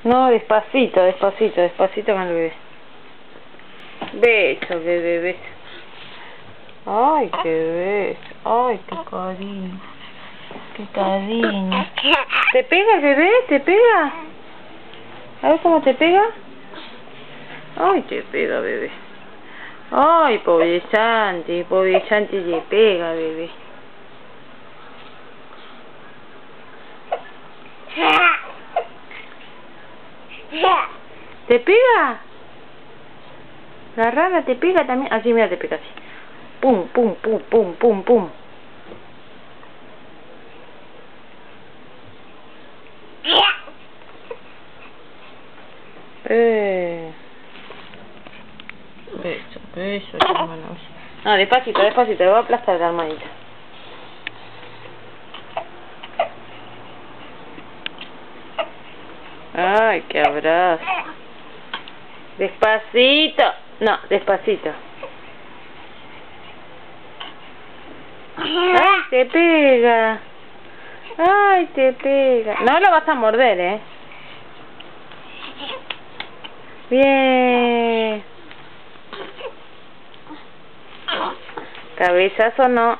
No, despacito, despacito, despacito con el bebé. Beso, bebé, beso. Ay, qué beso. Ay, qué cariño. Qué cariño. ¿Te pega el bebé? ¿Te pega? A ver cómo te pega. Ay, te pega, bebé. Ay, pobre Santi te pega, bebé. ¿Te pega? La rana te pega también. Así, mira, te pega así. Pum, pum, pum, pum, pum, pum. Beso, beso, hermano. No, despacito, despacito, le voy a aplastar la hermanita. Ay, qué abrazo. Despacito. No, despacito. Ay, te pega. Ay, te pega. No lo vas a morder, ¿eh? Bien. Cabezazo no.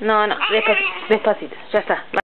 No, no, despacito, despacito. Ya está.